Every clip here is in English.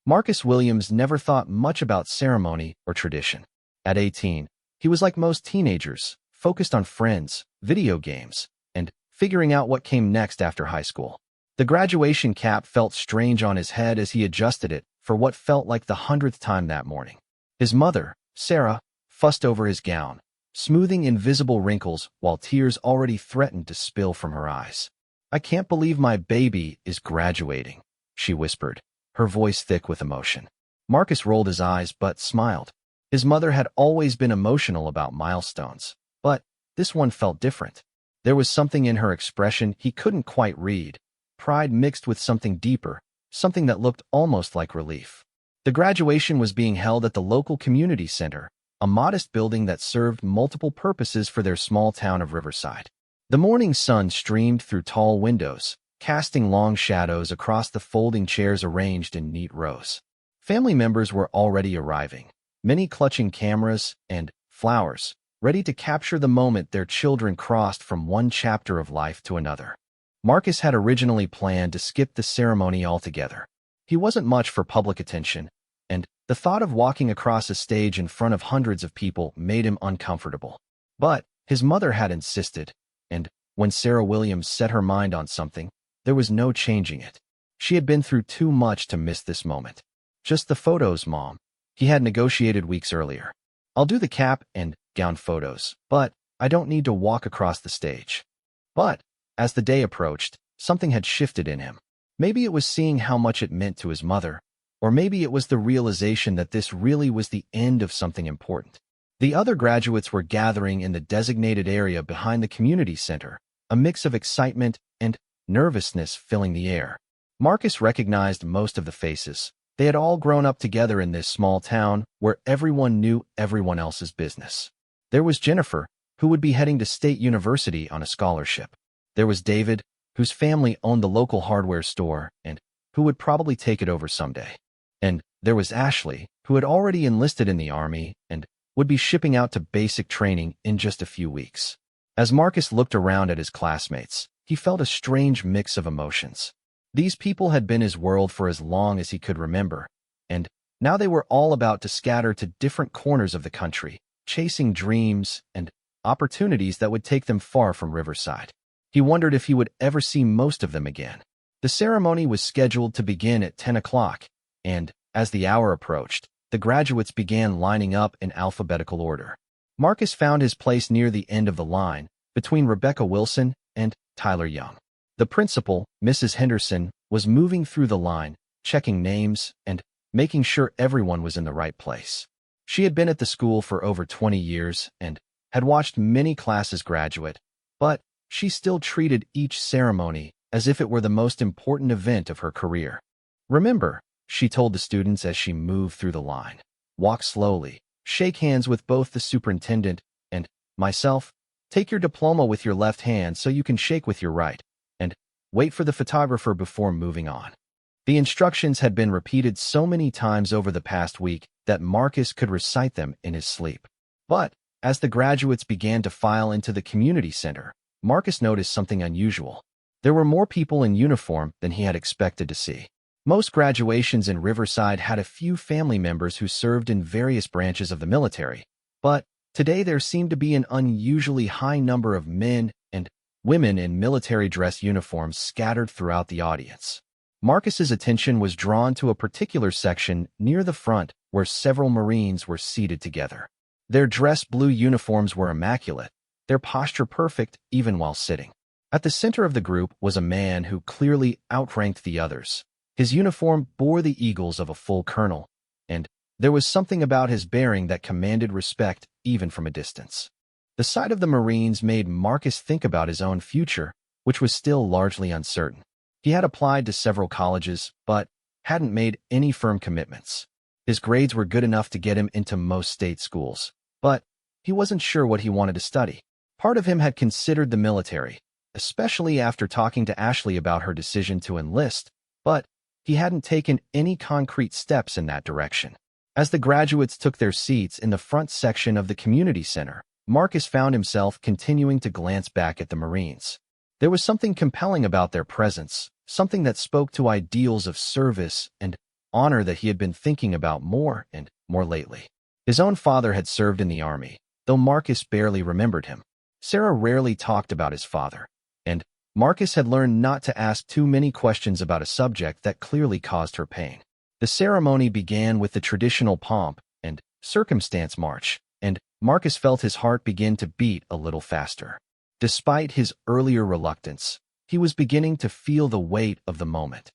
Marcus Williams never thought much about ceremony or tradition. At 18, he was like most teenagers, focused on friends, video games, and figuring out what came next after high school. The graduation cap felt strange on his head as he adjusted it for what felt like the 100th time that morning. His mother, Sarah, fussed over his gown, smoothing invisible wrinkles while tears already threatened to spill from her eyes. "I can't believe my baby is graduating," she whispered, her voice thick with emotion. Marcus rolled his eyes but smiled. His mother had always been emotional about milestones, but this one felt different. There was something in her expression he couldn't quite read, pride mixed with something deeper, something that looked almost like relief. The graduation was being held at the local community center, a modest building that served multiple purposes for their small town of Riverside. The morning sun streamed through tall windows, casting long shadows across the folding chairs arranged in neat rows. Family members were already arriving, many clutching cameras and flowers, ready to capture the moment their children crossed from one chapter of life to another. Marcus had originally planned to skip the ceremony altogether. He wasn't much for public attention, and the thought of walking across a stage in front of hundreds of people made him uncomfortable. But his mother had insisted, and when Sarah Williams set her mind on something, there was no changing it. She had been through too much to miss this moment. "Just the photos, Mom," he had negotiated weeks earlier. "I'll do the cap and gown photos, but I don't need to walk across the stage." But as the day approached, something had shifted in him. Maybe it was seeing how much it meant to his mother, or maybe it was the realization that this really was the end of something important. The other graduates were gathering in the designated area behind the community center, a mix of excitement and nervousness filling the air. Marcus recognized most of the faces. They had all grown up together in this small town where everyone knew everyone else's business. There was Jennifer, who would be heading to State University on a scholarship. There was David, whose family owned the local hardware store and who would probably take it over someday. And there was Ashley, who had already enlisted in the Army and would be shipping out to basic training in just a few weeks. As Marcus looked around at his classmates, he felt a strange mix of emotions. These people had been his world for as long as he could remember, and now they were all about to scatter to different corners of the country, chasing dreams and opportunities that would take them far from Riverside. He wondered if he would ever see most of them again. The ceremony was scheduled to begin at 10 o'clock, and as the hour approached, the graduates began lining up in alphabetical order. Marcus found his place near the end of the line, between Rebecca Wilson and Tyler Young. The principal, Mrs. Henderson, was moving through the line, checking names and making sure everyone was in the right place. She had been at the school for over 20 years and had watched many classes graduate, but she still treated each ceremony as if it were the most important event of her career. "Remember," she told the students as she moved through the line, "walk slowly, shake hands with both the superintendent and myself, take your diploma with your left hand so you can shake with your right, and wait for the photographer before moving on." The instructions had been repeated so many times over the past week that Marcus could recite them in his sleep. But as the graduates began to file into the community center, Marcus noticed something unusual. There were more people in uniform than he had expected to see. Most graduations in Riverside had a few family members who served in various branches of the military, but today there seemed to be an unusually high number of men and women in military dress uniforms scattered throughout the audience. Marcus's attention was drawn to a particular section near the front where several Marines were seated together. Their dress blue uniforms were immaculate, their posture perfect even while sitting. At the center of the group was a man who clearly outranked the others. His uniform bore the eagles of a full colonel, and there was something about his bearing that commanded respect even from a distance. The sight of the Marines made Marcus think about his own future, which was still largely uncertain. He had applied to several colleges, but hadn't made any firm commitments. His grades were good enough to get him into most state schools, but he wasn't sure what he wanted to study. Part of him had considered the military, especially after talking to Ashley about her decision to enlist, but he hadn't taken any concrete steps in that direction. As the graduates took their seats in the front section of the community center, Marcus found himself continuing to glance back at the Marines. There was something compelling about their presence, something that spoke to ideals of service and honor that he had been thinking about more and more lately. His own father had served in the army, though Marcus barely remembered him. Sarah rarely talked about his father, and Marcus had learned not to ask too many questions about a subject that clearly caused her pain. The ceremony began with the traditional pomp and circumstance march, and Marcus felt his heart begin to beat a little faster. Despite his earlier reluctance, he was beginning to feel the weight of the moment.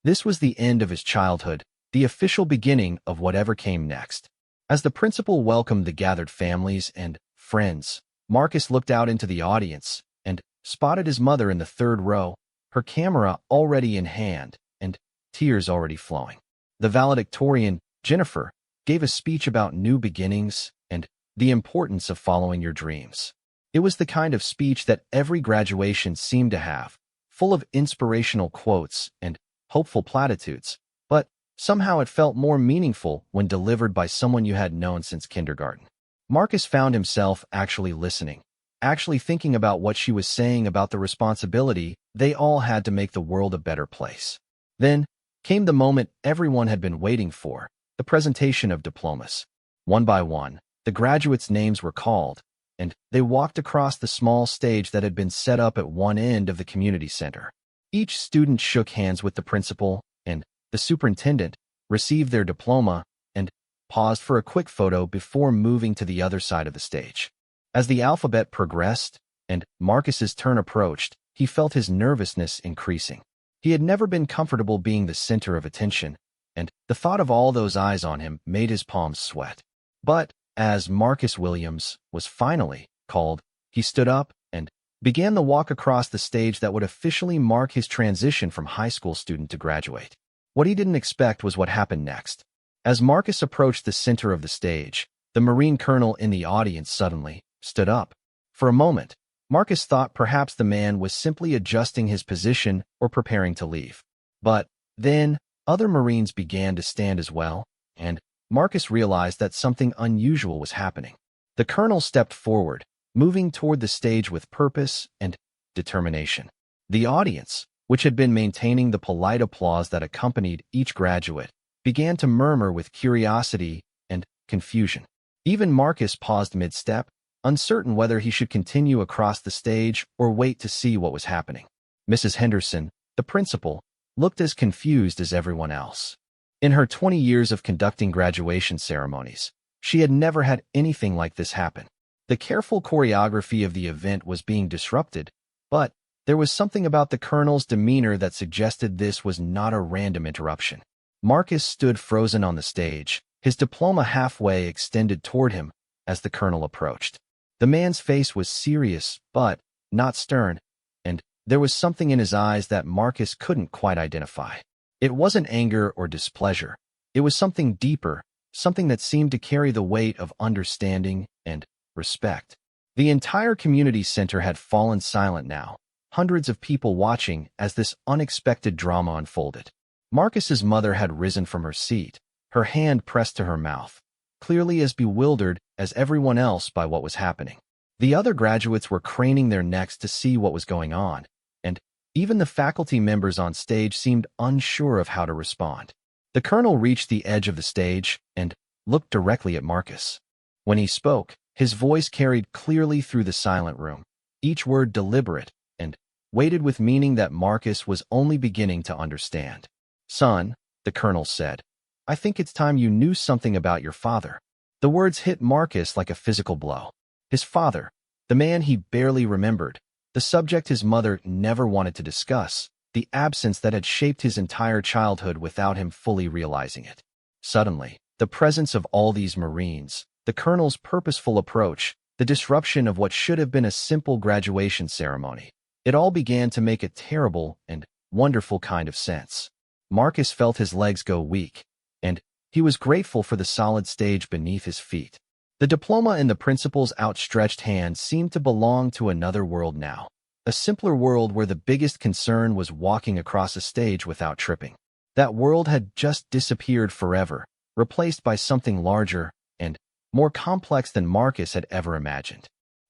This was the end of his childhood, the official beginning of whatever came next. As the principal welcomed the gathered families and friends, Marcus looked out into the audience and spotted his mother in the third row, her camera already in hand and tears already flowing. The valedictorian, Jennifer, gave a speech about new beginnings and the importance of following your dreams. It was the kind of speech that every graduation seemed to have, full of inspirational quotes and hopeful platitudes, but somehow it felt more meaningful when delivered by someone you had known since kindergarten. Marcus found himself actually listening, actually thinking about what she was saying about the responsibility they all had to make the world a better place. Then came the moment everyone had been waiting for, the presentation of diplomas. One by one, the graduates' names were called, and they walked across the small stage that had been set up at one end of the community center. Each student shook hands with the principal, and the superintendent received their diploma and paused for a quick photo before moving to the other side of the stage. As the alphabet progressed and Marcus's turn approached, he felt his nervousness increasing. He had never been comfortable being the center of attention, and the thought of all those eyes on him made his palms sweat. But as Marcus Williams was finally called, he stood up and began the walk across the stage that would officially mark his transition from high school student to graduate. What he didn't expect was what happened next. As Marcus approached the center of the stage, the Marine colonel in the audience suddenly stood up. For a moment, Marcus thought perhaps the man was simply adjusting his position or preparing to leave. But then other Marines began to stand as well, and Marcus realized that something unusual was happening. The colonel stepped forward, moving toward the stage with purpose and determination. The audience, which had been maintaining the polite applause that accompanied each graduate, began to murmur with curiosity and confusion. Even Marcus paused mid-step, uncertain whether he should continue across the stage or wait to see what was happening. Mrs. Henderson, the principal, looked as confused as everyone else. In her 20 years of conducting graduation ceremonies, she had never had anything like this happen. The careful choreography of the event was being disrupted, but there was something about the colonel's demeanor that suggested this was not a random interruption. Marcus stood frozen on the stage, his diploma halfway extended toward him as the colonel approached. The man's face was serious, but not stern, and there was something in his eyes that Marcus couldn't quite identify. It wasn't anger or displeasure. It was something deeper, something that seemed to carry the weight of understanding and respect. The entire community center had fallen silent now, hundreds of people watching as this unexpected drama unfolded. Marcus's mother had risen from her seat, her hand pressed to her mouth, clearly as bewildered as everyone else by what was happening. The other graduates were craning their necks to see what was going on, and even the faculty members on stage seemed unsure of how to respond. The colonel reached the edge of the stage and looked directly at Marcus. When he spoke, his voice carried clearly through the silent room, each word deliberate and weighted with meaning that Marcus was only beginning to understand. "Son," the colonel said, "I think it's time you knew something about your father." The words hit Marcus like a physical blow. His father, the man he barely remembered, the subject his mother never wanted to discuss, the absence that had shaped his entire childhood without him fully realizing it. Suddenly, the presence of all these Marines, the colonel's purposeful approach, the disruption of what should have been a simple graduation ceremony, it all began to make a terrible and wonderful kind of sense. Marcus felt his legs go weak, and he was grateful for the solid stage beneath his feet. The diploma in the principal's outstretched hand seemed to belong to another world now, a simpler world where the biggest concern was walking across a stage without tripping. That world had just disappeared forever, replaced by something larger and more complex than Marcus had ever imagined.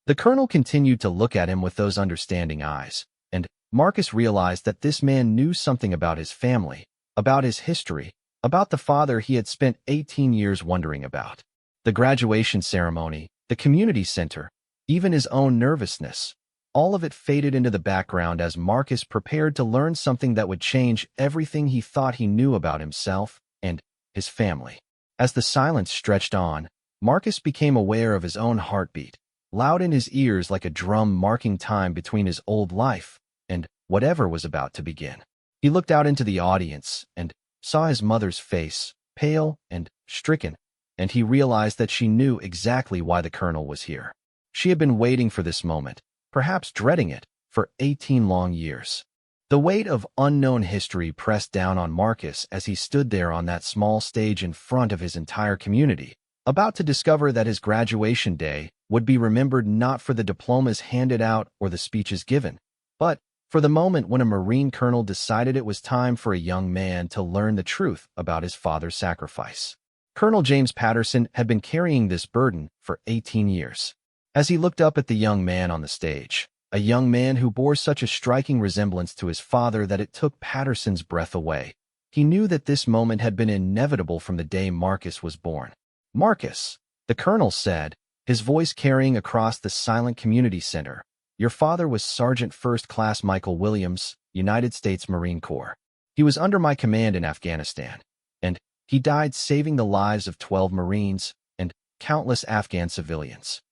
The colonel continued to look at him with those understanding eyes, and Marcus realized that this man knew something about his family, about his history, about the father he had spent 18 years wondering about. The graduation ceremony, the community center, even his own nervousness. All of it faded into the background as Marcus prepared to learn something that would change everything he thought he knew about himself and his family. As the silence stretched on, Marcus became aware of his own heartbeat, loud in his ears like a drum marking time between his old life and whatever was about to begin. He looked out into the audience and saw his mother's face, pale and stricken, and he realized that she knew exactly why the colonel was here. She had been waiting for this moment, perhaps dreading it, for 18 long years. The weight of unknown history pressed down on Marcus as he stood there on that small stage in front of his entire community, about to discover that his graduation day would be remembered not for the diplomas handed out or the speeches given, but for the moment when a Marine colonel decided it was time for a young man to learn the truth about his father's sacrifice. Colonel James Patterson had been carrying this burden for 18 years. As he looked up at the young man on the stage, a young man who bore such a striking resemblance to his father that it took Patterson's breath away, he knew that this moment had been inevitable from the day Marcus was born. "Marcus," the colonel said, his voice carrying across the silent community center, "your father was Sergeant First Class Michael Williams, United States Marine Corps. He was under my command in Afghanistan, and he died saving the lives of 12 Marines and countless Afghan civilians."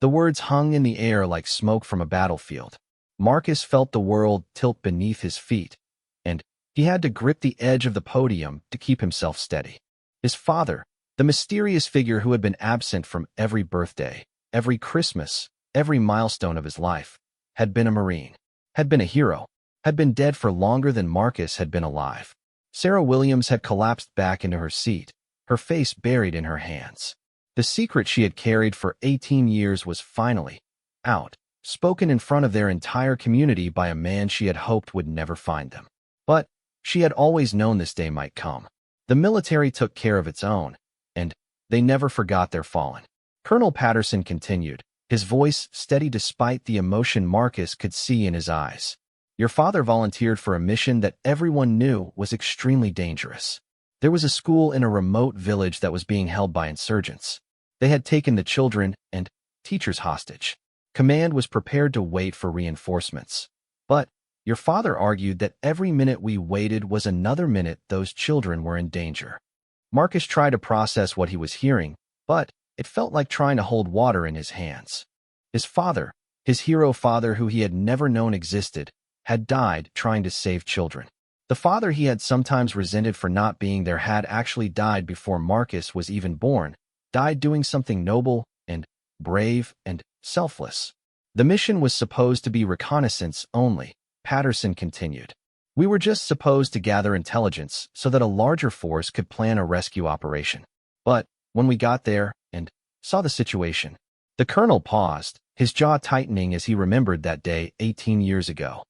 The words hung in the air like smoke from a battlefield. Marcus felt the world tilt beneath his feet, and he had to grip the edge of the podium to keep himself steady. His father, the mysterious figure who had been absent from every birthday, every Christmas, every milestone of his life, had been a Marine, had been a hero, had been dead for longer than Marcus had been alive. Sarah Williams had collapsed back into her seat, her face buried in her hands. The secret she had carried for 18 years was finally out, spoken in front of their entire community by a man she had hoped would never find them. But she had always known this day might come. The military took care of its own, and they never forgot their fallen. Colonel Patterson continued, his voice steady despite the emotion Marcus could see in his eyes. "Your father volunteered for a mission that everyone knew was extremely dangerous. There was a school in a remote village that was being held by insurgents. They had taken the children and teachers hostage. Command was prepared to wait for reinforcements. But your father argued that every minute we waited was another minute those children were in danger." Marcus tried to process what he was hearing, but it felt like trying to hold water in his hands. His father, his hero father who he had never known existed, had died trying to save children. The father he had sometimes resented for not being there had actually died before Marcus was even born, died doing something noble and brave and selfless. The mission was supposed to be reconnaissance only, Patterson continued. "We were just supposed to gather intelligence so that a larger force could plan a rescue operation. But when we got there and saw the situation..." The colonel paused, his jaw tightening as he remembered that day 18 years ago.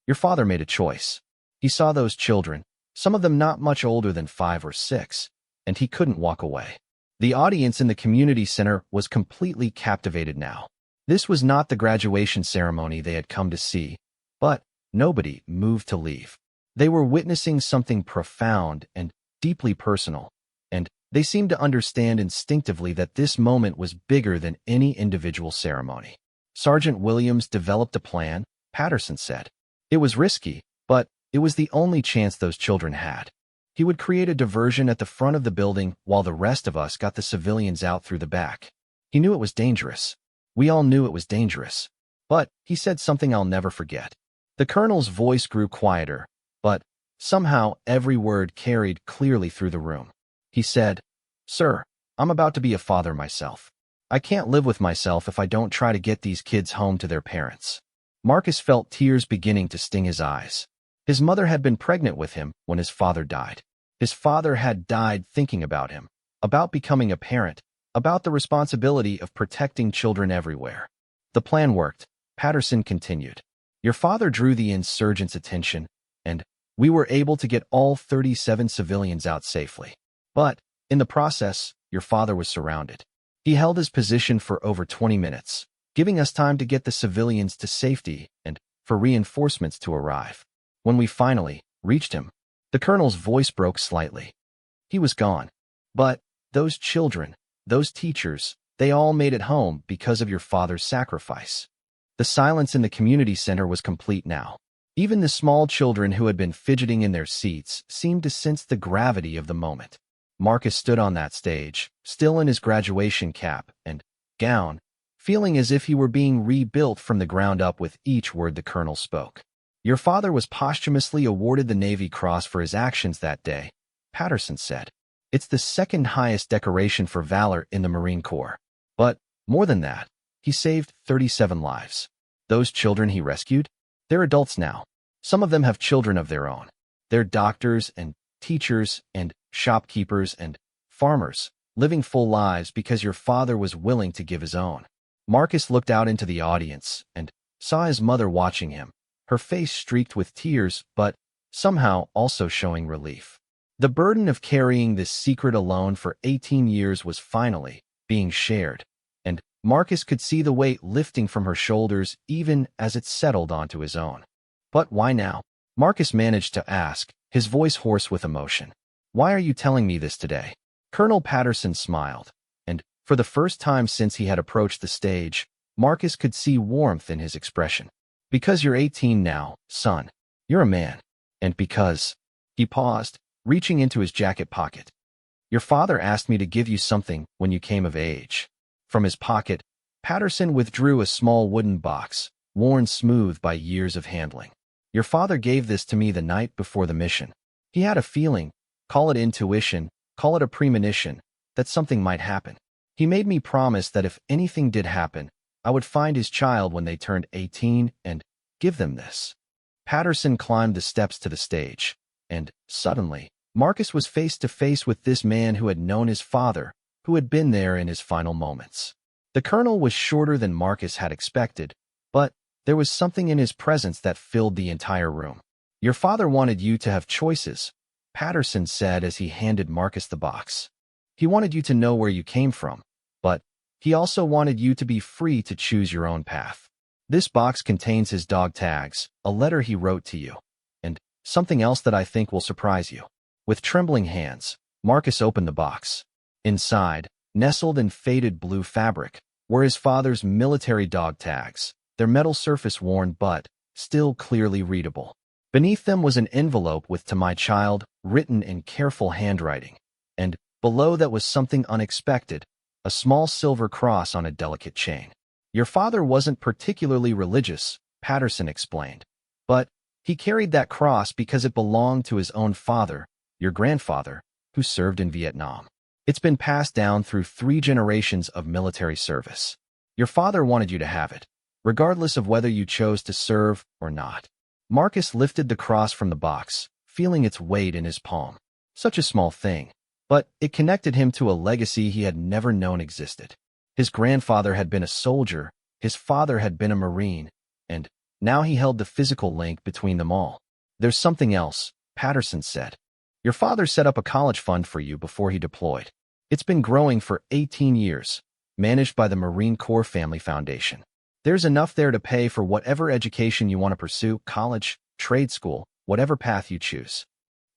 "Your father made a choice. He saw those children, some of them not much older than 5 or 6, and he couldn't walk away." The audience in the community center was completely captivated now. This was not the graduation ceremony they had come to see, but nobody moved to leave. They were witnessing something profound and deeply personal, and they seemed to understand instinctively that this moment was bigger than any individual ceremony. "Sergeant Williams developed a plan," Patterson said. "It was risky, but it was the only chance those children had. He would create a diversion at the front of the building while the rest of us got the civilians out through the back. He knew it was dangerous. We all knew it was dangerous. But he said something I'll never forget." The colonel's voice grew quieter, but somehow every word carried clearly through the room. He said, "Sir, I'm about to be a father myself. I can't live with myself if I don't try to get these kids home to their parents." Marcus felt tears beginning to sting his eyes. His mother had been pregnant with him when his father died. His father had died thinking about him, about becoming a parent, about the responsibility of protecting children everywhere. "The plan worked," Patterson continued. "Your father drew the insurgents' attention, and we were able to get all 37 civilians out safely. But in the process, your father was surrounded. He held his position for over 20 minutes, giving us time to get the civilians to safety and for reinforcements to arrive. When we finally reached him," the colonel's voice broke slightly. He was gone. But those children, those teachers, they all made it home because of your father's sacrifice. The silence in the community center was complete now. Even the small children who had been fidgeting in their seats seemed to sense the gravity of the moment. Marcus stood on that stage, still in his graduation cap and gown, feeling as if he were being rebuilt from the ground up with each word the colonel spoke. Your father was posthumously awarded the Navy Cross for his actions that day, Patterson said. It's the second highest decoration for valor in the Marine Corps. But, more than that, he saved 37 lives. Those children he rescued? They're adults now. Some of them have children of their own. They're doctors and teachers and shopkeepers and farmers, living full lives because your father was willing to give his own. Marcus looked out into the audience and saw his mother watching him, her face streaked with tears, but somehow also showing relief. The burden of carrying this secret alone for 18 years was finally being shared, and Marcus could see the weight lifting from her shoulders even as it settled onto his own. But why now? Marcus managed to ask, his voice hoarse with emotion. Why are you telling me this today? Colonel Patterson smiled, and for the first time since he had approached the stage, Marcus could see warmth in his expression. Because you're 18 now, son. You're a man. And because... He paused, reaching into his jacket pocket. Your father asked me to give you something when you came of age. From his pocket, Patterson withdrew a small wooden box, worn smooth by years of handling. Your father gave this to me the night before the mission. He had a feeling, call it intuition, call it a premonition, that something might happen. He made me promise that if anything did happen, I would find his child when they turned 18 and give them this. Patterson climbed the steps to the stage, and, suddenly, Marcus was face to face with this man who had known his father, who had been there in his final moments. The colonel was shorter than Marcus had expected, but there was something in his presence that filled the entire room. Your father wanted you to have choices, Patterson said as he handed Marcus the box. He wanted you to know where you came from, but he also wanted you to be free to choose your own path. This box contains his dog tags, a letter he wrote to you, and something else that I think will surprise you. With trembling hands, Marcus opened the box. Inside, nestled in faded blue fabric, were his father's military dog tags, their metal surface worn but still clearly readable. Beneath them was an envelope with "To my child," written in careful handwriting, and below that was something unexpected, a small silver cross on a delicate chain. Your father wasn't particularly religious, Patterson explained, but he carried that cross because it belonged to his own father, your grandfather, who served in Vietnam. It's been passed down through 3 generations of military service. Your father wanted you to have it, regardless of whether you chose to serve or not. Marcus lifted the cross from the box, feeling its weight in his palm. Such a small thing, but it connected him to a legacy he had never known existed. His grandfather had been a soldier, his father had been a Marine, and now he held the physical link between them all. There's something else, Patterson said. Your father set up a college fund for you before he deployed. It's been growing for 18 years, managed by the Marine Corps Family Foundation. There's enough there to pay for whatever education you want to pursue, college, trade school, whatever path you choose.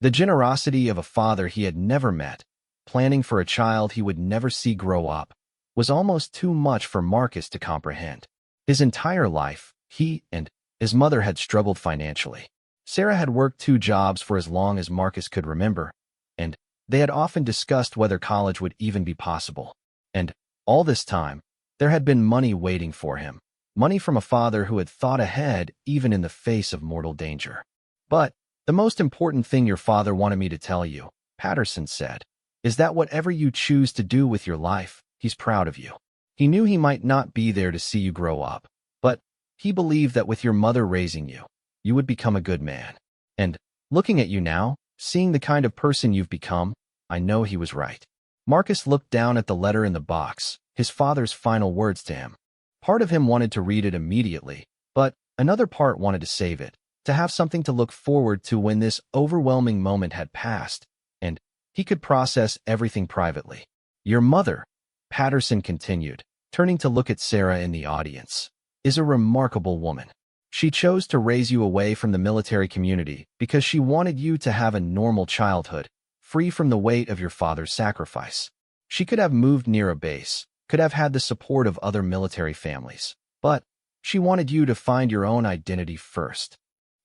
The generosity of a father he had never met, planning for a child he would never see grow up, was almost too much for Marcus to comprehend. His entire life, he and his mother had struggled financially. Sarah had worked 2 jobs for as long as Marcus could remember, and they had often discussed whether college would even be possible. And all this time, there had been money waiting for him, money from a father who had thought ahead even in the face of mortal danger. But the most important thing your father wanted me to tell you, Patterson said, is that whatever you choose to do with your life, he's proud of you. He knew he might not be there to see you grow up, but he believed that with your mother raising you, you would become a good man. And looking at you now, seeing the kind of person you've become, I know he was right. Marcus looked down at the letter in the box, his father's final words to him. Part of him wanted to read it immediately, but another part wanted to save it, to have something to look forward to when this overwhelming moment had passed, and he could process everything privately. Your mother, Patterson continued, turning to look at Sarah in the audience, is a remarkable woman. She chose to raise you away from the military community because she wanted you to have a normal childhood, free from the weight of your father's sacrifice. She could have moved near a base, could have had the support of other military families, but she wanted you to find your own identity first.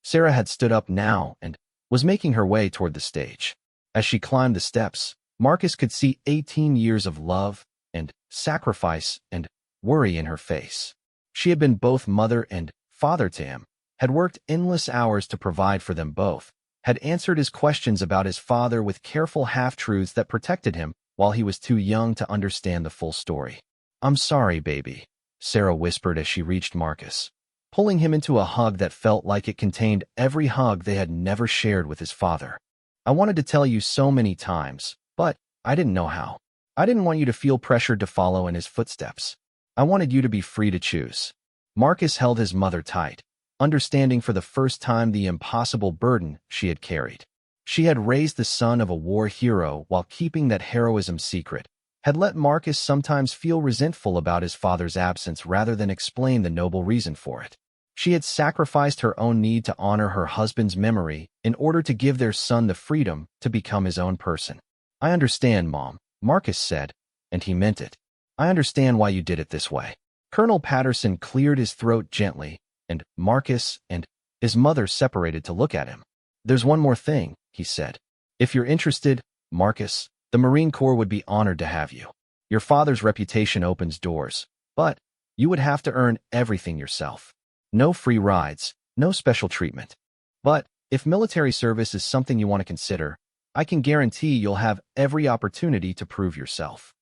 Sarah had stood up now and was making her way toward the stage. As she climbed the steps, Marcus could see 18 years of love and sacrifice and worry in her face. She had been both mother and father to him, had worked endless hours to provide for them both, had answered his questions about his father with careful half-truths that protected him while he was too young to understand the full story. "I'm sorry, baby," Sarah whispered as she reached Marcus, pulling him into a hug that felt like it contained every hug they had never shared with his father. "I wanted to tell you so many times, but I didn't know how. I didn't want you to feel pressured to follow in his footsteps. I wanted you to be free to choose." Marcus held his mother tight, understanding for the first time the impossible burden she had carried. She had raised the son of a war hero while keeping that heroism secret, had let Marcus sometimes feel resentful about his father's absence rather than explain the noble reason for it. She had sacrificed her own need to honor her husband's memory in order to give their son the freedom to become his own person. "I understand, Mom," Marcus said, and he meant it. "I understand why you did it this way." Colonel Patterson cleared his throat gently, and Marcus and his mother separated to look at him. "There's one more thing," he said. "If you're interested, Marcus, the Marine Corps would be honored to have you. Your father's reputation opens doors, but you would have to earn everything yourself. No free rides, no special treatment. But if military service is something you want to consider, I can guarantee you'll have every opportunity to prove yourself."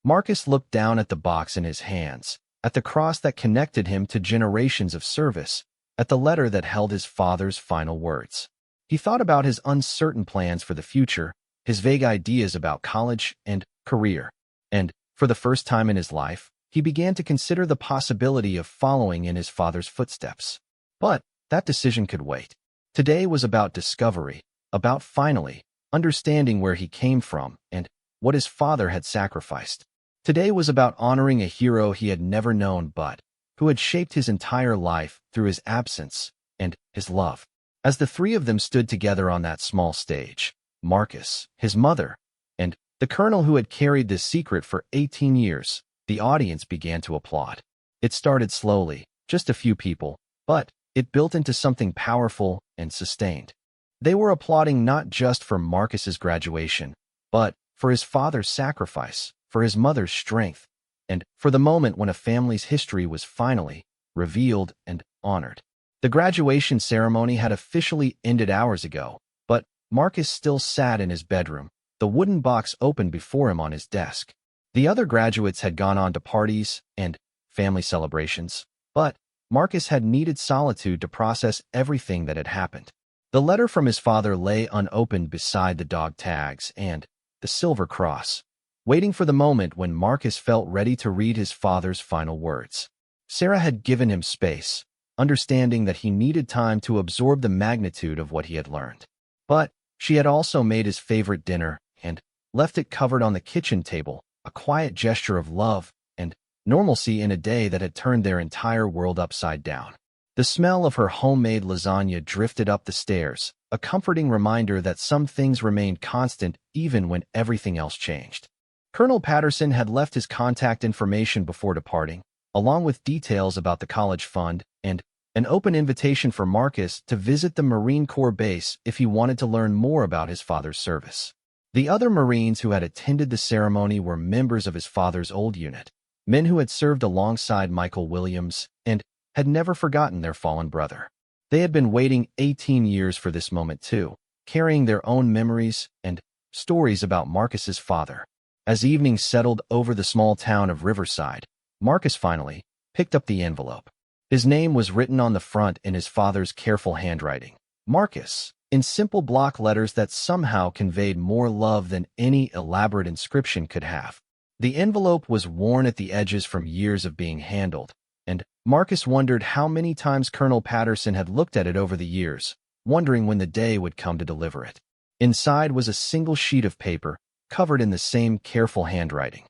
Marcus looked down at the box in his hands, at the cross that connected him to generations of service, at the letter that held his father's final words. He thought about his uncertain plans for the future, his vague ideas about college and career, and, for the first time in his life, he began to consider the possibility of following in his father's footsteps. But that decision could wait. Today was about discovery, about finally understanding where he came from and what his father had sacrificed. Today was about honoring a hero he had never known but who had shaped his entire life through his absence and his love. As the three of them stood together on that small stage, Marcus, his mother, and the colonel who had carried this secret for 18 years, the audience began to applaud. It started slowly, just a few people, but it built into something powerful and sustained. They were applauding not just for Marcus's graduation, but for his father's sacrifice, for his mother's strength, and for the moment when a family's history was finally revealed and honored. The graduation ceremony had officially ended hours ago, but Marcus still sat in his bedroom, the wooden box open before him on his desk. The other graduates had gone on to parties and family celebrations, but Marcus had needed solitude to process everything that had happened. The letter from his father lay unopened beside the dog tags and the silver cross, waiting for the moment when Marcus felt ready to read his father's final words. Sarah had given him space, understanding that he needed time to absorb the magnitude of what he had learned. But she had also made his favorite dinner and left it covered on the kitchen table, a quiet gesture of love and normalcy in a day that had turned their entire world upside down. The smell of her homemade lasagna drifted up the stairs, a comforting reminder that some things remained constant even when everything else changed. Colonel Patterson had left his contact information before departing, along with details about the college fund and an open invitation for Marcus to visit the Marine Corps base if he wanted to learn more about his father's service. The other Marines who had attended the ceremony were members of his father's old unit, men who had served alongside Michael Williams and had never forgotten their fallen brother. They had been waiting 18 years for this moment too, carrying their own memories and stories about Marcus's father. As evening settled over the small town of Riverside, Marcus finally picked up the envelope. His name was written on the front in his father's careful handwriting. Marcus, in simple block letters that somehow conveyed more love than any elaborate inscription could have. The envelope was worn at the edges from years of being handled, and Marcus wondered how many times Colonel Patterson had looked at it over the years, wondering when the day would come to deliver it. Inside was a single sheet of paper, covered in the same careful handwriting.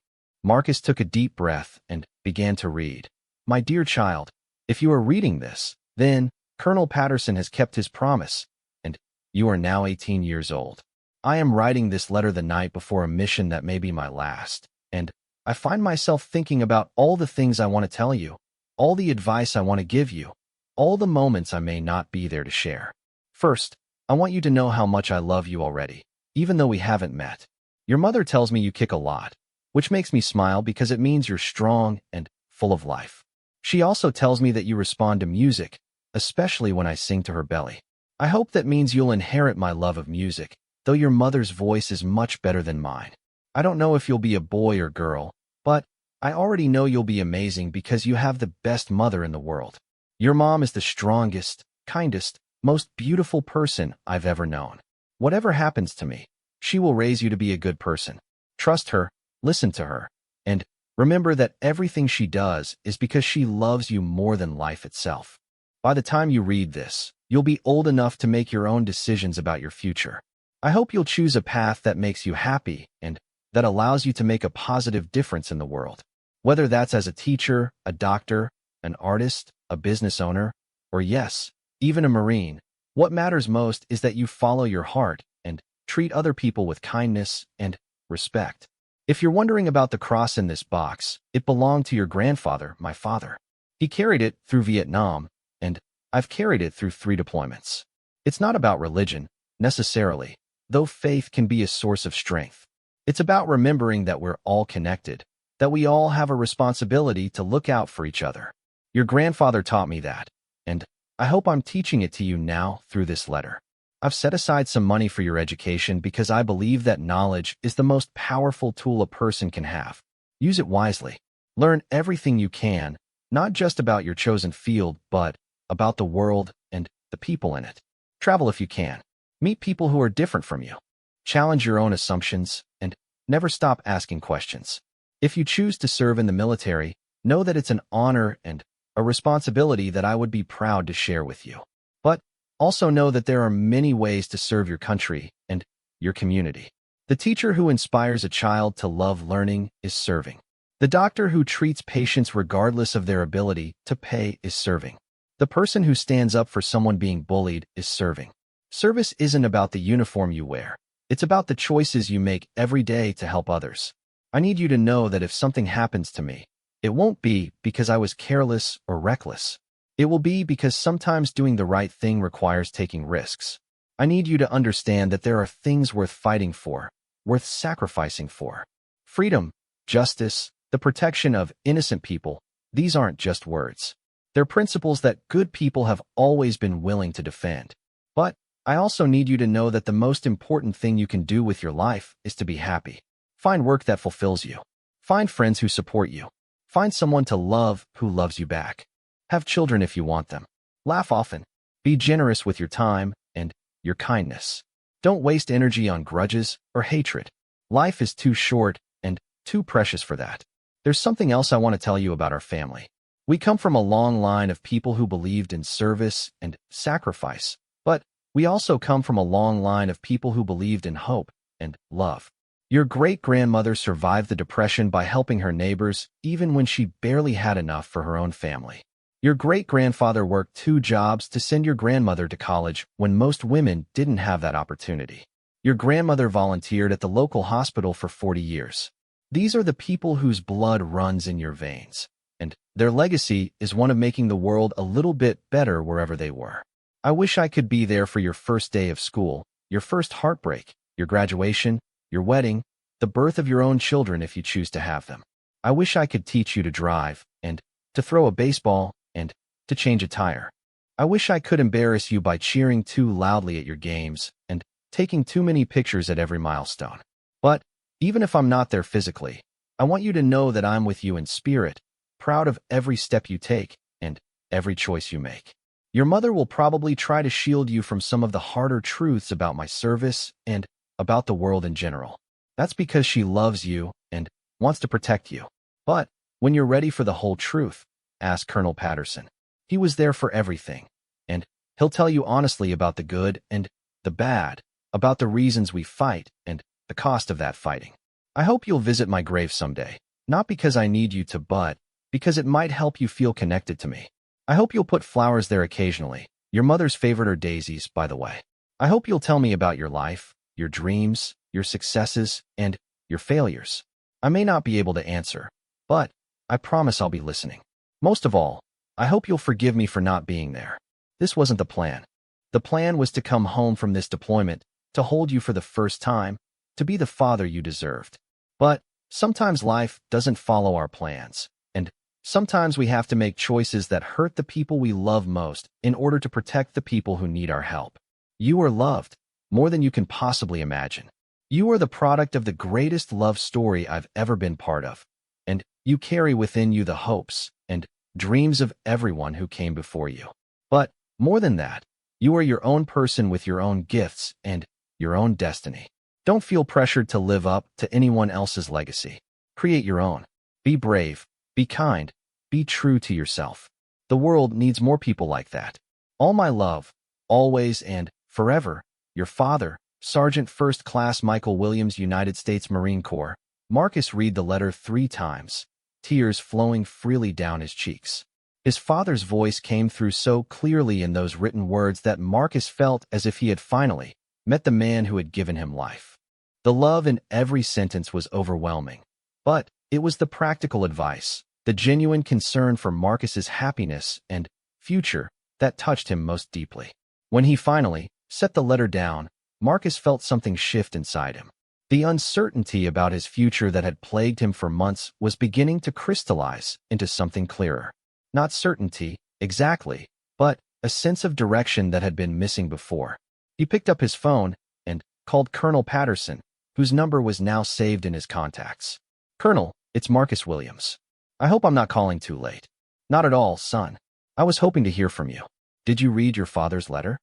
Marcus took a deep breath and began to read. "My dear child, if you are reading this, then Colonel Patterson has kept his promise, and you are now 18 years old. I am writing this letter the night before a mission that may be my last, and I find myself thinking about all the things I want to tell you, all the advice I want to give you, all the moments I may not be there to share. First, I want you to know how much I love you already, even though we haven't met. Your mother tells me you kick a lot, which makes me smile because it means you're strong and full of life. She also tells me that you respond to music, especially when I sing to her belly. I hope that means you'll inherit my love of music, though your mother's voice is much better than mine. I don't know if you'll be a boy or girl, but I already know you'll be amazing because you have the best mother in the world. Your mom is the strongest, kindest, most beautiful person I've ever known. Whatever happens to me, she will raise you to be a good person. Trust her, listen to her, and remember that everything she does is because she loves you more than life itself. By the time you read this, you'll be old enough to make your own decisions about your future. I hope you'll choose a path that makes you happy and that allows you to make a positive difference in the world. Whether that's as a teacher, a doctor, an artist, a business owner, or yes, even a Marine, what matters most is that you follow your heart and treat other people with kindness and respect. If you're wondering about the cross in this box, it belonged to your grandfather, my father. He carried it through Vietnam, and I've carried it through 3 deployments. It's not about religion, necessarily, though faith can be a source of strength. It's about remembering that we're all connected, that we all have a responsibility to look out for each other. Your grandfather taught me that, and I hope I'm teaching it to you now through this letter. I've set aside some money for your education because I believe that knowledge is the most powerful tool a person can have. Use it wisely. Learn everything you can, not just about your chosen field, but about the world and the people in it. Travel if you can. Meet people who are different from you. Challenge your own assumptions, and never stop asking questions. If you choose to serve in the military, know that it's an honor and a responsibility that I would be proud to share with you. But also know that there are many ways to serve your country and your community. The teacher who inspires a child to love learning is serving. The doctor who treats patients regardless of their ability to pay is serving. The person who stands up for someone being bullied is serving. Service isn't about the uniform you wear. It's about the choices you make every day to help others. I need you to know that if something happens to me, it won't be because I was careless or reckless. It will be because sometimes doing the right thing requires taking risks. I need you to understand that there are things worth fighting for, worth sacrificing for. Freedom, justice, the protection of innocent people, these aren't just words. They're principles that good people have always been willing to defend. But I also need you to know that the most important thing you can do with your life is to be happy. Find work that fulfills you. Find friends who support you. Find someone to love who loves you back. Have children if you want them. Laugh often. Be generous with your time and your kindness. Don't waste energy on grudges or hatred. Life is too short and too precious for that. There's something else I want to tell you about our family. We come from a long line of people who believed in service and sacrifice, but we also come from a long line of people who believed in hope and love. Your great-grandmother survived the Depression by helping her neighbors even when she barely had enough for her own family. Your great-grandfather worked 2 jobs to send your grandmother to college when most women didn't have that opportunity. Your grandmother volunteered at the local hospital for 40 years. These are the people whose blood runs in your veins, and their legacy is one of making the world a little bit better wherever they were. I wish I could be there for your first day of school, your first heartbreak, your graduation, your wedding, the birth of your own children if you choose to have them. I wish I could teach you to drive, and to throw a baseball, and to change a tire. I wish I could embarrass you by cheering too loudly at your games, and taking too many pictures at every milestone. But even if I'm not there physically, I want you to know that I'm with you in spirit, proud of every step you take, and every choice you make. Your mother will probably try to shield you from some of the harder truths about my service and about the world in general. That's because she loves you and wants to protect you. But when you're ready for the whole truth, ask Colonel Patterson. He was there for everything, and he'll tell you honestly about the good and the bad, about the reasons we fight and the cost of that fighting. I hope you'll visit my grave someday, not because I need you to, but because it might help you feel connected to me. I hope you'll put flowers there occasionally. Your mother's favorite are daisies, by the way. I hope you'll tell me about your life, your dreams, your successes, and your failures. I may not be able to answer, but I promise I'll be listening. Most of all, I hope you'll forgive me for not being there. This wasn't the plan. The plan was to come home from this deployment, to hold you for the first time, to be the father you deserved. But sometimes life doesn't follow our plans, and sometimes we have to make choices that hurt the people we love most in order to protect the people who need our help. You are loved, more than you can possibly imagine. You are the product of the greatest love story I've ever been part of, and you carry within you the hopes and dreams of everyone who came before you. But more than that, you are your own person with your own gifts and your own destiny. Don't feel pressured to live up to anyone else's legacy. Create your own. Be brave, be kind, be true to yourself. The world needs more people like that. All my love, always and forever, your father, Sergeant First Class Michael Williams, United States Marine Corps. Marcus read the letter 3 times, tears flowing freely down his cheeks. His father's voice came through so clearly in those written words that Marcus felt as if he had finally met the man who had given him life. The love in every sentence was overwhelming, but it was the practical advice, the genuine concern for Marcus's happiness and future that touched him most deeply. When he finally set the letter down, Marcus felt something shift inside him. The uncertainty about his future that had plagued him for months was beginning to crystallize into something clearer. Not certainty, exactly, but a sense of direction that had been missing before. He picked up his phone and called Colonel Patterson, whose number was now saved in his contacts. "Colonel, it's Marcus Williams. I hope I'm not calling too late." "Not at all, son. I was hoping to hear from you." "Did you read your father's letter?"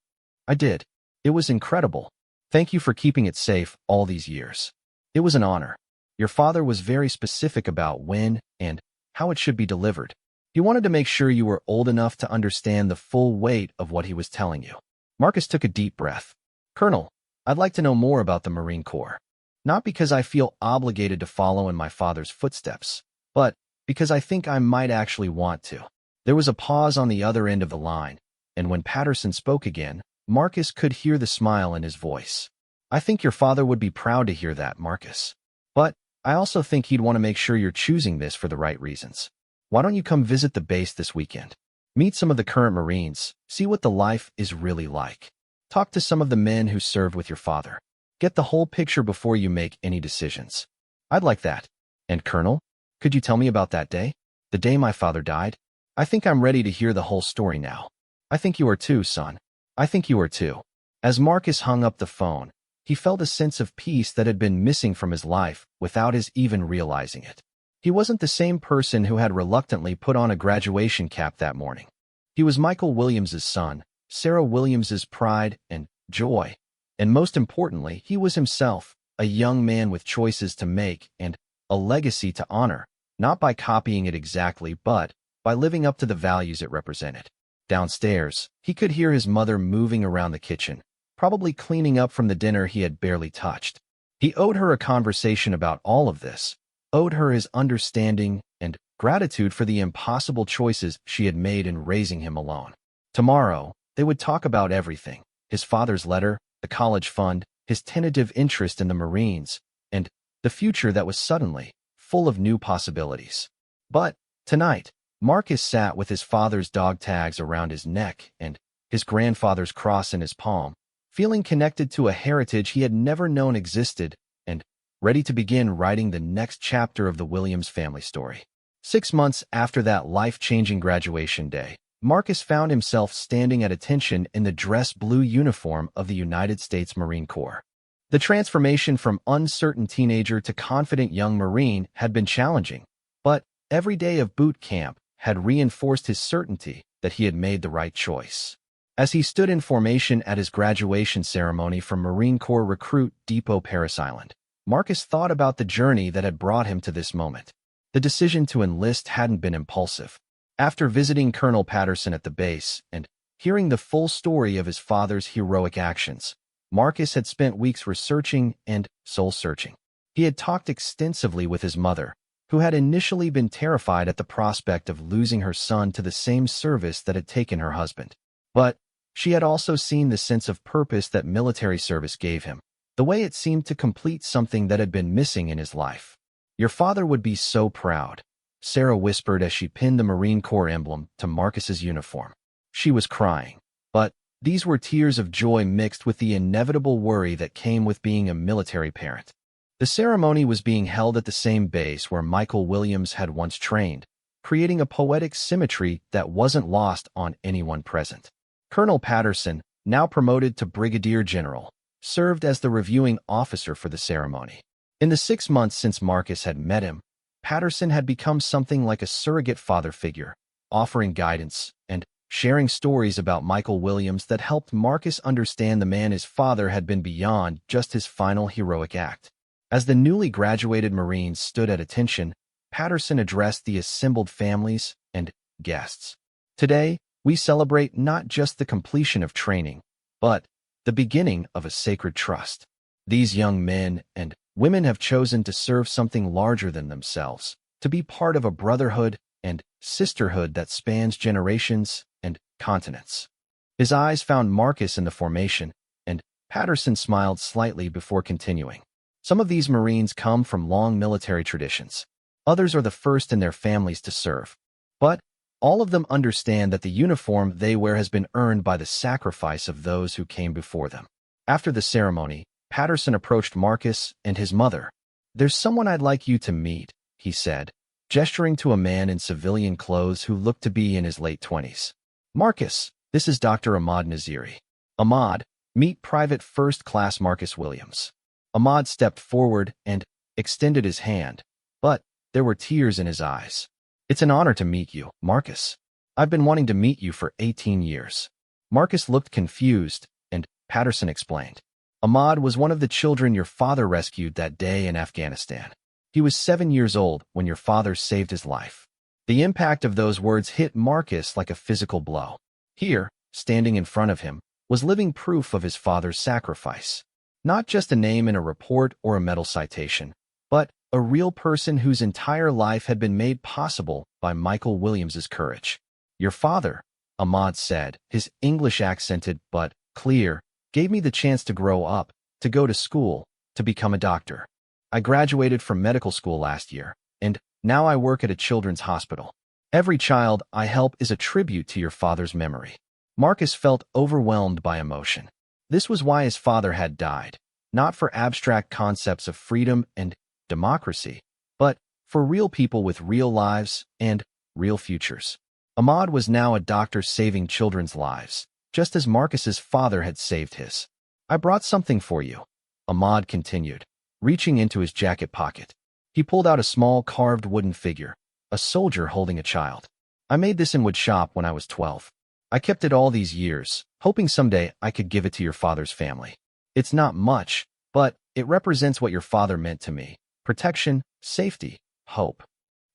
"I did. It was incredible. Thank you for keeping it safe all these years." "It was an honor. Your father was very specific about when and how it should be delivered. He wanted to make sure you were old enough to understand the full weight of what he was telling you." Marcus took a deep breath. "Colonel, I'd like to know more about the Marine Corps. Not because I feel obligated to follow in my father's footsteps, but because I think I might actually want to." There was a pause on the other end of the line, and when Patterson spoke again, Marcus could hear the smile in his voice. "I think your father would be proud to hear that, Marcus. But I also think he'd want to make sure you're choosing this for the right reasons. Why don't you come visit the base this weekend? Meet some of the current Marines, see what the life is really like. Talk to some of the men who served with your father. Get the whole picture before you make any decisions." "I'd like that. And Colonel, could you tell me about that day? The day my father died? I think I'm ready to hear the whole story now." "I think you are too, son. I think you are too." As Marcus hung up the phone, he felt a sense of peace that had been missing from his life without his even realizing it. He wasn't the same person who had reluctantly put on a graduation cap that morning. He was Michael Williams's son, Sarah Williams's pride and joy, and most importantly, he was himself, a young man with choices to make and a legacy to honor, not by copying it exactly, but by living up to the values it represented. Downstairs, he could hear his mother moving around the kitchen, probably cleaning up from the dinner he had barely touched. He owed her a conversation about all of this, owed her his understanding and gratitude for the impossible choices she had made in raising him alone. Tomorrow, they would talk about everything: his father's letter, the college fund, his tentative interest in the Marines, and the future that was suddenly full of new possibilities. But tonight, Marcus sat with his father's dog tags around his neck and his grandfather's cross in his palm, feeling connected to a heritage he had never known existed and ready to begin writing the next chapter of the Williams family story. 6 months after that life-changing graduation day, Marcus found himself standing at attention in the dress blue uniform of the United States Marine Corps. The transformation from uncertain teenager to confident young Marine had been challenging, but every day of boot camp had reinforced his certainty that he had made the right choice. As he stood in formation at his graduation ceremony from Marine Corps Recruit Depot Paris Island, Marcus thought about the journey that had brought him to this moment. The decision to enlist hadn't been impulsive. After visiting Colonel Patterson at the base and hearing the full story of his father's heroic actions, Marcus had spent weeks researching and soul-searching. He had talked extensively with his mother, who had initially been terrified at the prospect of losing her son to the same service that had taken her husband. But she had also seen the sense of purpose that military service gave him, the way it seemed to complete something that had been missing in his life. "Your father would be so proud," Sarah whispered as she pinned the Marine Corps emblem to Marcus's uniform. She was crying, but these were tears of joy mixed with the inevitable worry that came with being a military parent. The ceremony was being held at the same base where Michael Williams had once trained, creating a poetic symmetry that wasn't lost on anyone present. Colonel Patterson, now promoted to Brigadier General, served as the reviewing officer for the ceremony. In the 6 months since Marcus had met him, Patterson had become something like a surrogate father figure, offering guidance and sharing stories about Michael Williams that helped Marcus understand the man his father had been beyond just his final heroic act. As the newly graduated Marines stood at attention, Patterson addressed the assembled families and guests. "Today, we celebrate not just the completion of training, but the beginning of a sacred trust. These young men and women have chosen to serve something larger than themselves, to be part of a brotherhood and sisterhood that spans generations and continents." His eyes found Marcus in the formation, and Patterson smiled slightly before continuing. "Some of these Marines come from long military traditions. Others are the first in their families to serve. But all of them understand that the uniform they wear has been earned by the sacrifice of those who came before them." After the ceremony, Patterson approached Marcus and his mother. "There's someone I'd like you to meet," he said, gesturing to a man in civilian clothes who looked to be in his late 20s. "Marcus, this is Dr. Ahmad Naziri. Ahmad, meet Private First Class Marcus Williams." Ahmad stepped forward and extended his hand, but there were tears in his eyes. "It's an honor to meet you, Marcus. I've been wanting to meet you for 18 years. Marcus looked confused, and Patterson explained. "Ahmad was one of the children your father rescued that day in Afghanistan. He was 7 years old when your father saved his life." The impact of those words hit Marcus like a physical blow. Here, standing in front of him, was living proof of his father's sacrifice. Not just a name in a report or a medal citation, but a real person whose entire life had been made possible by Michael Williams's courage. "Your father," Ahmad said, his English accented but clear, "gave me the chance to grow up, to go to school, to become a doctor. I graduated from medical school last year, and now I work at a children's hospital. Every child I help is a tribute to your father's memory." Marcus felt overwhelmed by emotion. This was why his father had died, not for abstract concepts of freedom and democracy, but for real people with real lives and real futures. Ahmad was now a doctor saving children's lives, just as Marcus's father had saved his. "I brought something for you," Ahmad continued, reaching into his jacket pocket. He pulled out a small carved wooden figure, a soldier holding a child. "I made this in wood shop when I was 12. I kept it all these years, hoping someday I could give it to your father's family. It's not much, but it represents what your father meant to me: protection, safety, hope."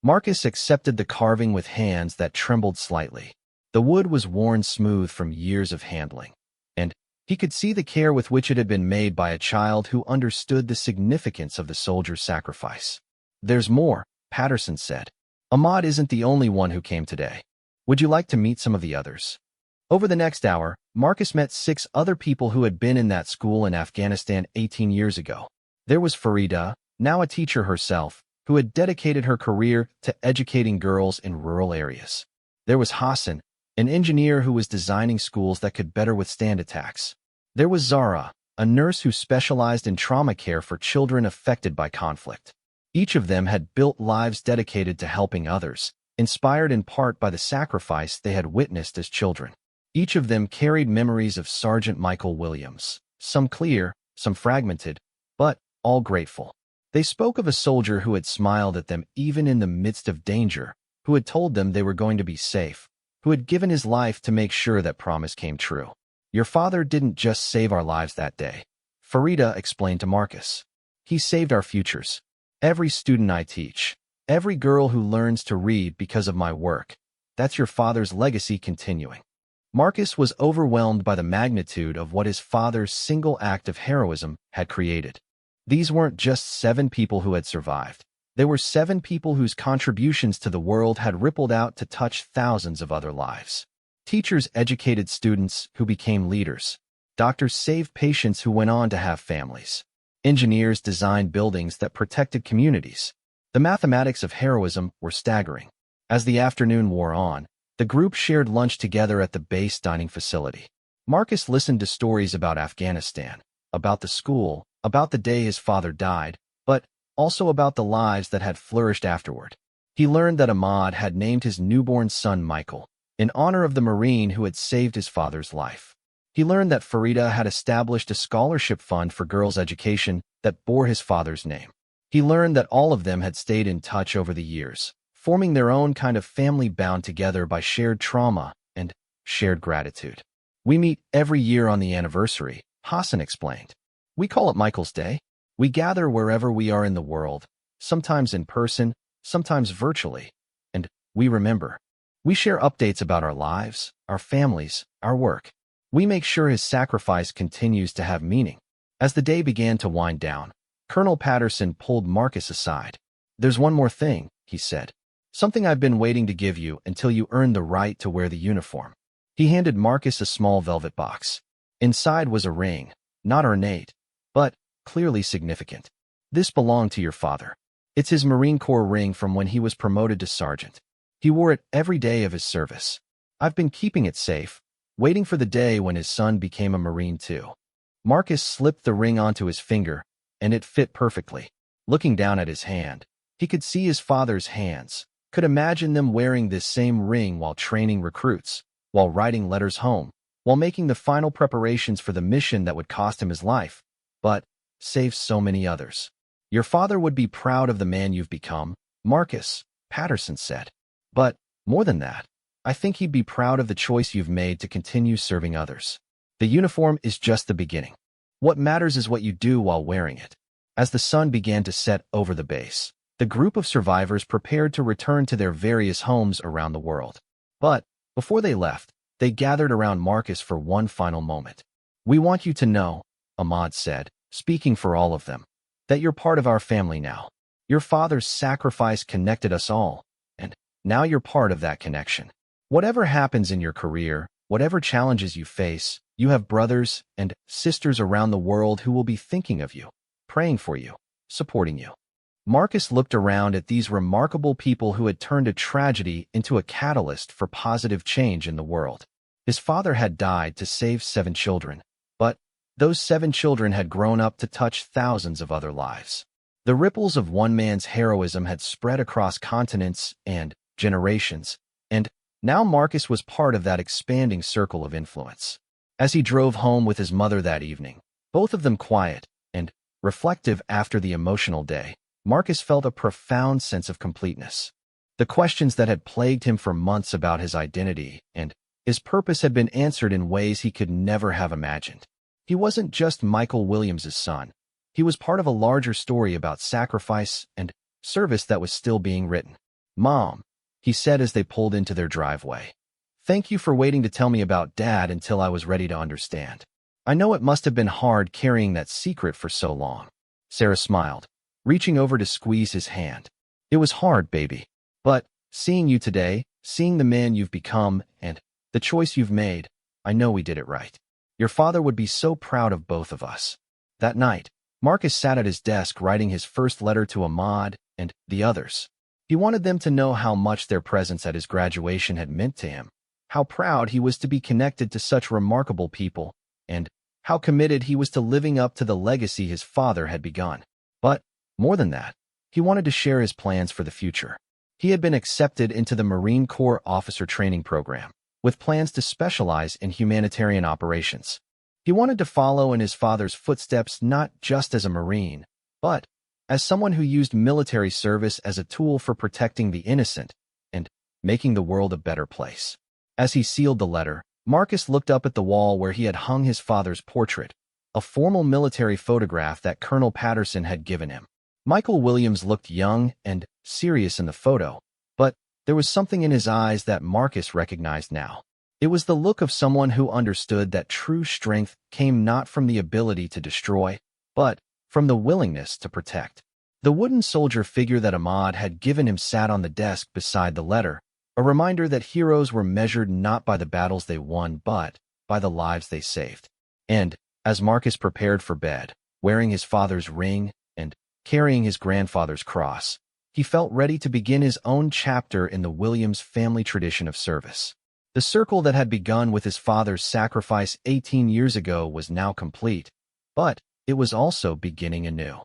Marcus accepted the carving with hands that trembled slightly. The wood was worn smooth from years of handling, and he could see the care with which it had been made by a child who understood the significance of the soldier's sacrifice. "There's more," Patterson said. "Ahmad isn't the only one who came today. Would you like to meet some of the others?" Over the next hour, Marcus met 6 other people who had been in that school in Afghanistan 18 years ago. There was Farida, now a teacher herself, who had dedicated her career to educating girls in rural areas. There was Hassan, an engineer who was designing schools that could better withstand attacks. There was Zara, a nurse who specialized in trauma care for children affected by conflict. Each of them had built lives dedicated to helping others, inspired in part by the sacrifice they had witnessed as children. Each of them carried memories of Sergeant Michael Williams, some clear, some fragmented, but all grateful. They spoke of a soldier who had smiled at them even in the midst of danger, who had told them they were going to be safe, who had given his life to make sure that promise came true. "Your father didn't just save our lives that day," Farida explained to Marcus. "He saved our futures. Every student I teach, every girl who learns to read because of my work, that's your father's legacy continuing." Marcus was overwhelmed by the magnitude of what his father's single act of heroism had created. These weren't just 7 people who had survived. They were 7 people whose contributions to the world had rippled out to touch thousands of other lives. Teachers educated students who became leaders. Doctors saved patients who went on to have families. Engineers designed buildings that protected communities. The mathematics of heroism were staggering. As the afternoon wore on, the group shared lunch together at the base dining facility. Marcus listened to stories about Afghanistan, about the school, about the day his father died, but also about the lives that had flourished afterward. He learned that Ahmad had named his newborn son Michael, in honor of the Marine who had saved his father's life. He learned that Farida had established a scholarship fund for girls' education that bore his father's name. He learned that all of them had stayed in touch over the years, forming their own kind of family bound together by shared trauma and shared gratitude. We meet every year on the anniversary, Hassan explained. We call it Michael's Day. We gather wherever we are in the world, sometimes in person, sometimes virtually, and we remember. We share updates about our lives, our families, our work. We make sure his sacrifice continues to have meaning. As the day began to wind down, Colonel Patterson pulled Marcus aside. There's one more thing, he said. Something I've been waiting to give you until you earn the right to wear the uniform. He handed Marcus a small velvet box. Inside was a ring, not ornate, but clearly significant. This belonged to your father. It's his Marine Corps ring from when he was promoted to sergeant. He wore it every day of his service. I've been keeping it safe, waiting for the day when his son became a Marine too. Marcus slipped the ring onto his finger, and it fit perfectly. Looking down at his hand, he could see his father's hands, could imagine them wearing this same ring while training recruits, while writing letters home, while making the final preparations for the mission that would cost him his life, but save so many others. Your father would be proud of the man you've become, Marcus, Patterson said. But more than that, I think he'd be proud of the choice you've made to continue serving others. The uniform is just the beginning. What matters is what you do while wearing it. As the sun began to set over the base, the group of survivors prepared to return to their various homes around the world. But before they left, they gathered around Marcus for one final moment. We want you to know, Ahmad said, speaking for all of them, that you're part of our family now. Your father's sacrifice connected us all, and now you're part of that connection. Whatever happens in your career, whatever challenges you face, you have brothers and sisters around the world who will be thinking of you, praying for you, supporting you. Marcus looked around at these remarkable people who had turned a tragedy into a catalyst for positive change in the world. His father had died to save 7 children, but those 7 children had grown up to touch thousands of other lives. The ripples of one man's heroism had spread across continents and generations, and now Marcus was part of that expanding circle of influence. As he drove home with his mother that evening, both of them quiet and reflective after the emotional day, Marcus felt a profound sense of completeness. The questions that had plagued him for months about his identity and his purpose had been answered in ways he could never have imagined. He wasn't just Michael Williams' son. He was part of a larger story about sacrifice and service that was still being written. Mom, he said as they pulled into their driveway. Thank you for waiting to tell me about Dad until I was ready to understand. I know it must have been hard carrying that secret for so long. Sarah smiled, reaching over to squeeze his hand. It was hard, baby. But seeing you today, seeing the man you've become, and the choice you've made, I know we did it right. Your father would be so proud of both of us. That night, Marcus sat at his desk writing his first letter to Ahmad and the others. He wanted them to know how much their presence at his graduation had meant to him, how proud he was to be connected to such remarkable people, and how committed he was to living up to the legacy his father had begun. But more than that, he wanted to share his plans for the future. He had been accepted into the Marine Corps Officer Training Program, with plans to specialize in humanitarian operations. He wanted to follow in his father's footsteps not just as a Marine, but as someone who used military service as a tool for protecting the innocent and making the world a better place. As he sealed the letter, Marcus looked up at the wall where he had hung his father's portrait, a formal military photograph that Colonel Patterson had given him. Michael Williams looked young and serious in the photo, but there was something in his eyes that Marcus recognized now. It was the look of someone who understood that true strength came not from the ability to destroy, but from the willingness to protect. The wooden soldier figure that Ahmad had given him sat on the desk beside the letter, a reminder that heroes were measured not by the battles they won but by the lives they saved. And, as Marcus prepared for bed, Wearing his father's ring and carrying his grandfather's cross, he felt ready to begin his own chapter in the Williams family tradition of service. The circle that had begun with his father's sacrifice 18 years ago was now complete, but it was also beginning anew.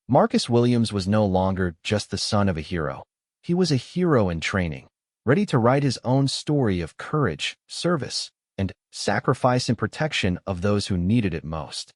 Marcus Williams was no longer just the son of a hero. He was a hero in training, ready to write his own story of courage, service, and sacrifice in protection of those who needed it most.